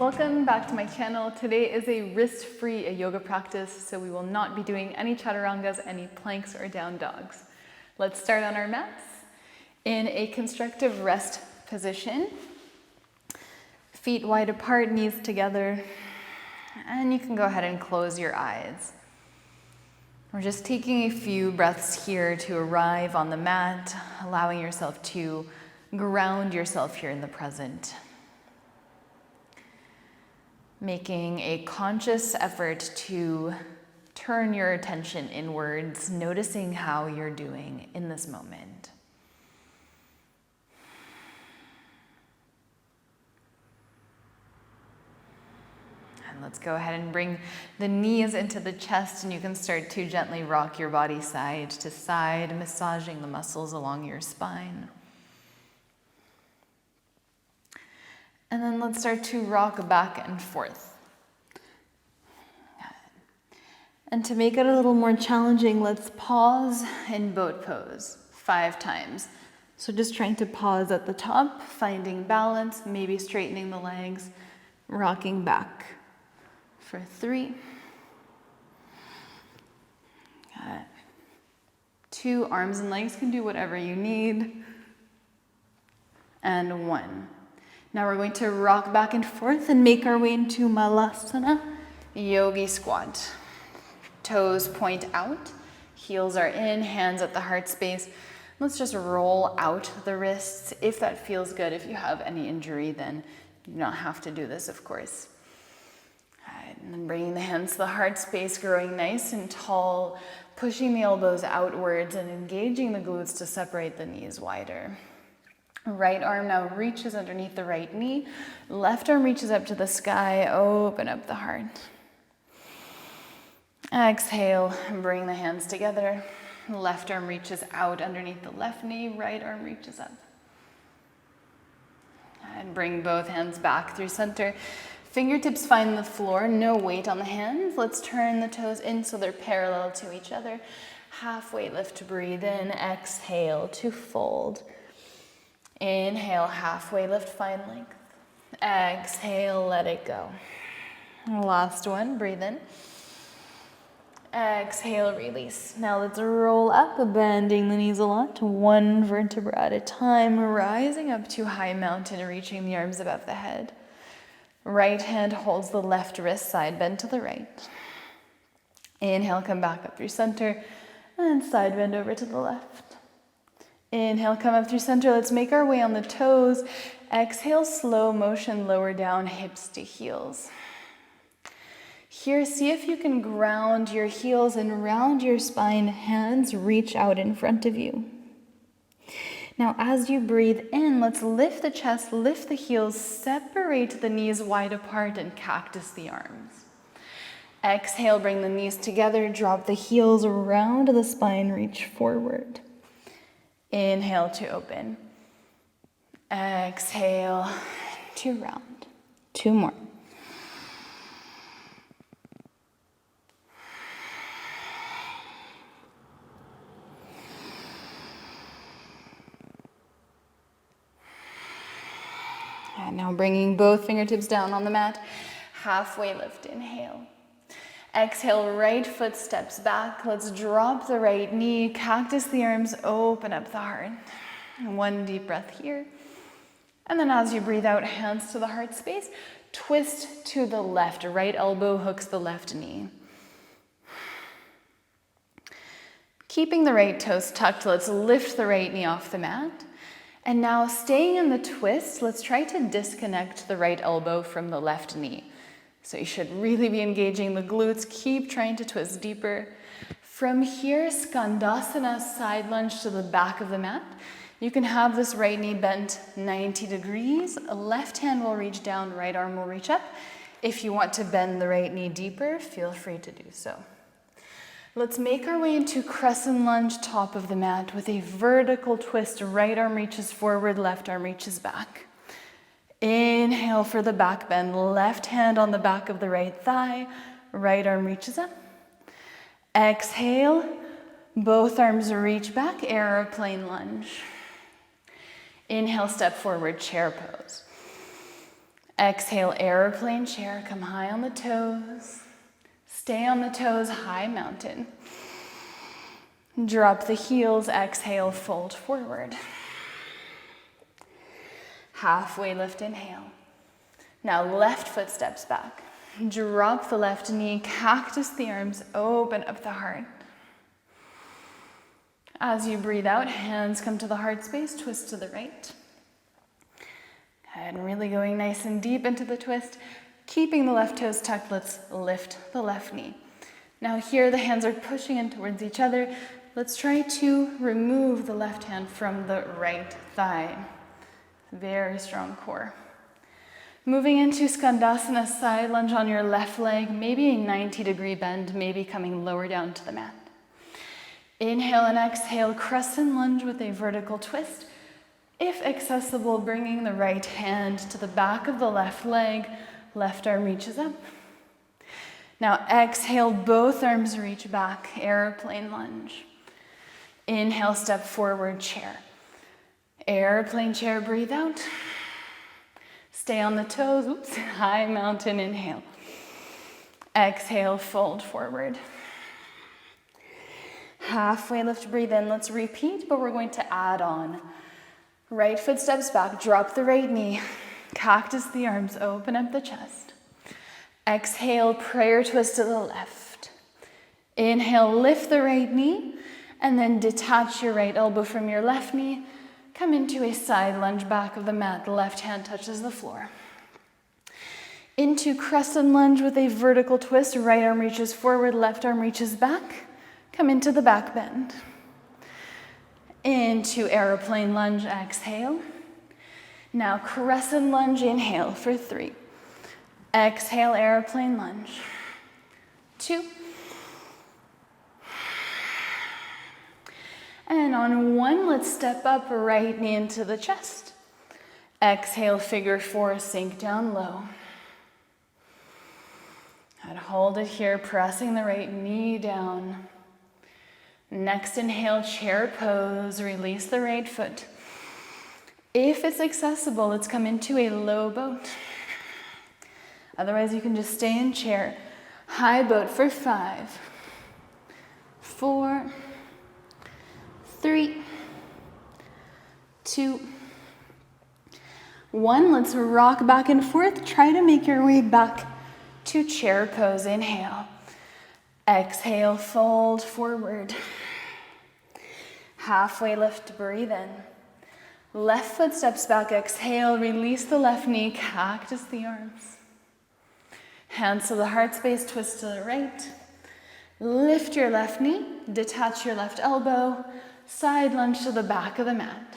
Welcome back to my channel. Today is a wrist-free yoga practice, so we will not be doing any chaturangas, any planks or down dogs. Let's start on our mats in a constructive rest position. Feet wide apart, knees together, and you can go ahead and close your eyes. We're just taking a few breaths here to arrive on the mat, allowing yourself to ground yourself here in the present. Making a conscious effort to turn your attention inwards, noticing how you're doing in this moment. And let's go ahead and bring the knees into the chest, and you can start to gently rock your body side to side, massaging the muscles along your spine. And then let's start to rock back and forth. And to make it a little more challenging, let's pause in boat pose 5 times. So just trying to pause at the top, finding balance, maybe straightening the legs, rocking back for 3. 2, arms and legs can do whatever you need. And 1. Now we're going to rock back and forth and make our way into Malasana, yogi squat. Toes point out, heels are in, hands at the heart space. Let's just roll out the wrists if that feels good. If you have any injury, then you do not have to do this, of course. And then bringing the hands to the heart space, growing nice and tall, pushing the elbows outwards and engaging the glutes to separate the knees wider. Right arm now reaches underneath the right knee. Left arm reaches up to the sky. Open up the heart. Exhale, bring the hands together. Left arm reaches out underneath the left knee. Right arm reaches up. And bring both hands back through center. Fingertips find the floor, no weight on the hands. Let's turn the toes in so they're parallel to each other. Halfway lift to breathe in. Exhale to fold. Inhale, halfway lift, find length. Exhale, let it go. Last one, breathe in. Exhale, release. Now let's roll up, bending the knees a lot, 1 vertebra at a time, rising up to high mountain, reaching the arms above the head. Right hand holds the left wrist, side bend to the right. Inhale, come back up through center, and side bend over to the left. Inhale, come up through center. Let's make our way on the toes. Exhale, slow motion, lower down, hips to heels. Here, see if you can ground your heels and round your spine. Hands reach out in front of you. Now, as you breathe in, let's lift the chest, lift the heels, separate the knees wide apart, and cactus the arms. Exhale, bring the knees together, drop the heels around the spine, reach forward. Inhale to open. Exhale to round. 2 more. And now bringing both fingertips down on the mat. Halfway lift, inhale. Exhale, right foot steps back. Let's drop the right knee, cactus the arms, open up the heart. 1 deep breath here. And then as you breathe out, hands to the heart space, twist to the left. Right elbow hooks the left knee. Keeping the right toes tucked, let's lift the right knee off the mat. And now staying in the twist, let's try to disconnect the right elbow from the left knee. So you should really be engaging the glutes. Keep trying to twist deeper. From here, Skandasana, side lunge to the back of the mat. You can have this right knee bent 90 degrees. Left hand will reach down, right arm will reach up. If you want to bend the right knee deeper, feel free to do so. Let's make our way into crescent lunge, top of the mat with a vertical twist. Right arm reaches forward, left arm reaches back. Inhale for the back bend, left hand on the back of the right thigh, right arm reaches up. Exhale, both arms reach back, airplane lunge. Inhale, step forward, chair pose. Exhale, airplane chair, come high on the toes. Stay on the toes, high mountain. Drop the heels, exhale, fold forward. Halfway lift, inhale. Now left foot steps back. Drop the left knee, cactus the arms, open up the heart. As you breathe out, hands come to the heart space, twist to the right. And really going nice and deep into the twist, keeping the left toes tucked, let's lift the left knee. Now here the hands are pushing in towards each other. Let's try to remove the left hand from the right thigh. Very strong core. Moving into Skandasana, side lunge on your left leg, maybe a 90-degree bend, maybe coming lower down to the mat. Inhale and exhale, crescent lunge with a vertical twist. If accessible, bringing the right hand to the back of the left leg, left arm reaches up. Now exhale, both arms reach back, airplane lunge. Inhale, step forward, chair. Airplane chair, breathe out. Stay on the toes, high mountain, inhale. Exhale, fold forward. Halfway lift, breathe in. Let's repeat, but we're going to add on. Right foot steps back, drop the right knee, cactus the arms, open up the chest. Exhale, prayer twist to the left. Inhale, lift the right knee, and then detach your right elbow from your left knee. Come into a side lunge, back of the mat. The left hand touches the floor. Into crescent lunge with a vertical twist. Right arm reaches forward, left arm reaches back. Come into the back bend. Into airplane lunge, exhale. Now crescent lunge, inhale for 3. Exhale, airplane lunge. 2. And on 1, let's step up, right knee into the chest. Exhale, figure 4, sink down low. And hold it here, pressing the right knee down. Next inhale, chair pose, release the right foot. If it's accessible, let's come into a low boat. Otherwise, you can just stay in chair. High boat for 5, 4, 3, 2, 1. Let's rock back and forth. Try to make your way back to chair pose. Inhale. Exhale, fold forward. Halfway lift, breathe in. Left foot steps back, exhale, release the left knee, cactus the arms. Hands to the heart space, twist to the right. Lift your left knee, detach your left elbow, side lunge to the back of the mat.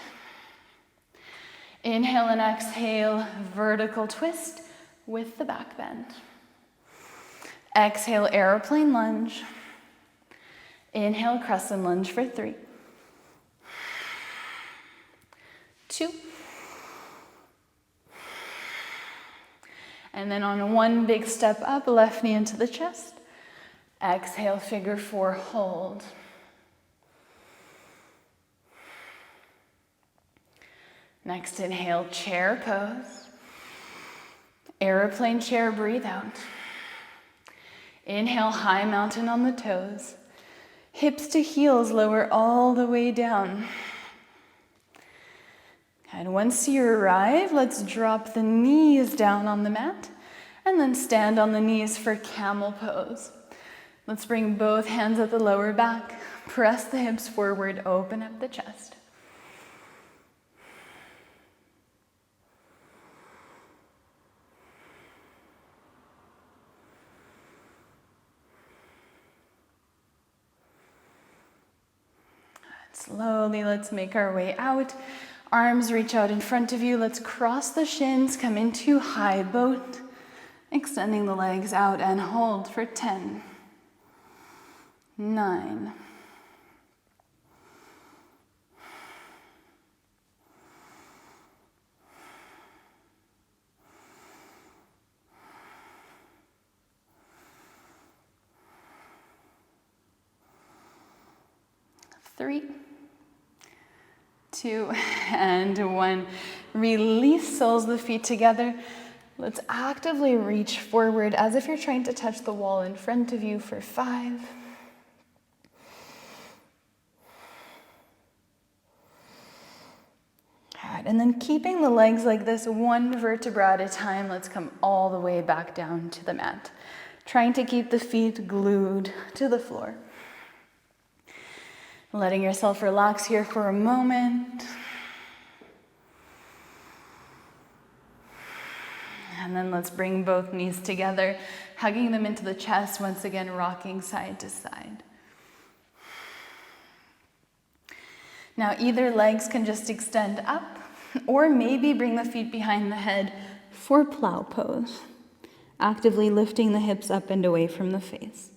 Inhale and exhale, vertical twist with the back bend. Exhale, airplane lunge. Inhale, crescent lunge for 3, 2. And then on 1 big step up, left knee into the chest. Exhale, figure 4, hold. Next, inhale, chair pose. Airplane chair, breathe out. Inhale, high mountain on the toes. Hips to heels, lower all the way down. And once you arrive, let's drop the knees down on the mat and then stand on the knees for camel pose. Let's bring both hands at the lower back. Press the hips forward, open up the chest. Slowly, let's make our way out. Arms reach out in front of you. Let's cross the shins, come into high boat. Extending the legs out and hold for 10, 9, 3, 2, and 1. Release, soles of the feet together. Let's actively reach forward as if you're trying to touch the wall in front of you for 5. All right, and then keeping the legs like this, 1 vertebra at a time, let's come all the way back down to the mat. Trying to keep the feet glued to the floor. Letting yourself relax here for a moment. And then let's bring both knees together, hugging them into the chest, once again rocking side to side. Now either legs can just extend up, or maybe bring the feet behind the head for plow pose, actively lifting the hips up and away from the face.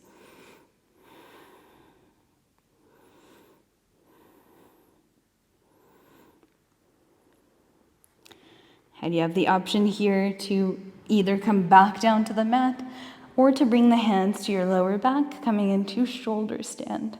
And you have the option here to either come back down to the mat or to bring the hands to your lower back, coming into shoulder stand.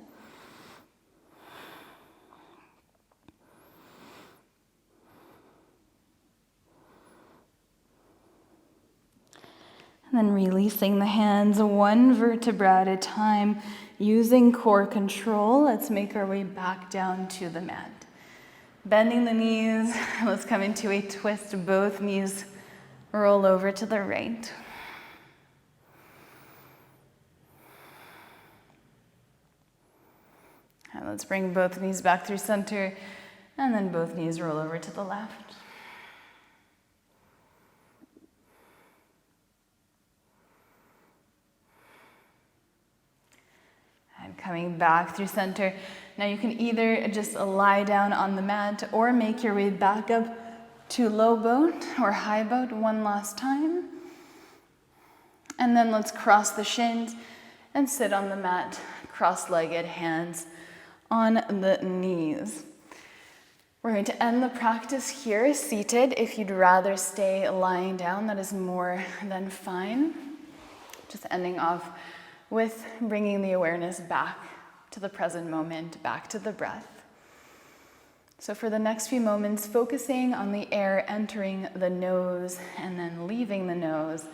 And then releasing the hands 1 vertebra at a time, using core control. Let's make our way back down to the mat. Bending the knees, let's come into a twist. Both knees roll over to the right. And let's bring both knees back through center, and then both knees roll over to the left. And coming back through center. Now you can either just lie down on the mat or make your way back up to low boat or high boat 1 last time. And then let's cross the shins and sit on the mat, cross-legged, hands on the knees. We're going to end the practice here seated. If you'd rather stay lying down, that is more than fine. Just ending off with bringing the awareness back to the present moment, back to the breath. So for the next few moments, focusing on the air entering the nose and then leaving the nose.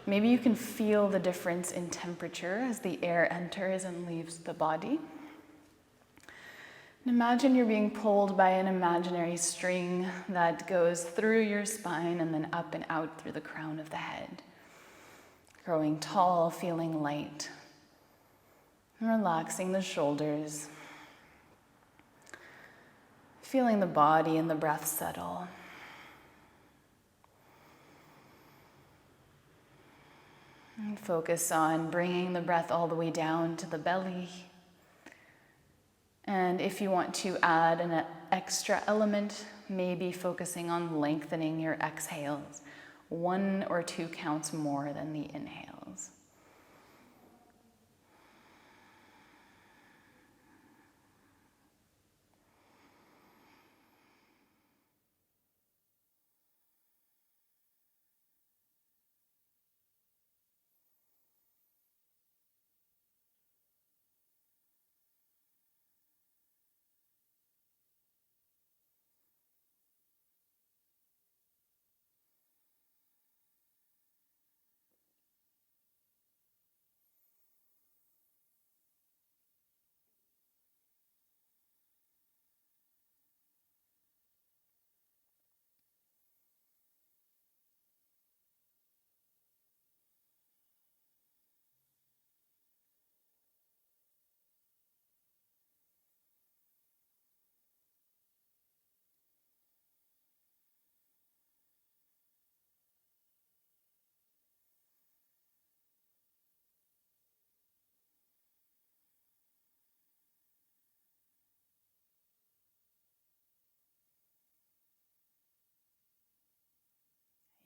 Maybe you can feel the difference in temperature as the air enters and leaves the body. And imagine you're being pulled by an imaginary string that goes through your spine and then up and out through the crown of the head. Growing tall, feeling light. Relaxing the shoulders. Feeling the body and the breath settle. And focus on bringing the breath all the way down to the belly. And if you want to add an extra element, maybe focusing on lengthening your exhales. 1 or 2 counts more than the inhales.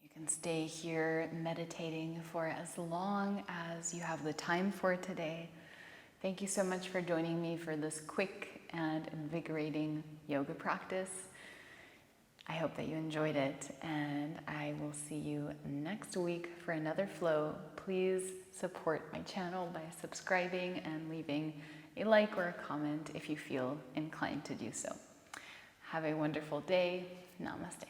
You can stay here meditating for as long as you have the time for today. Thank you so much for joining me for this quick and invigorating yoga practice. I hope that you enjoyed it, and I will see you next week for another flow. Please support my channel by subscribing and leaving a like or a comment if you feel inclined to do so. Have a wonderful day. Namaste.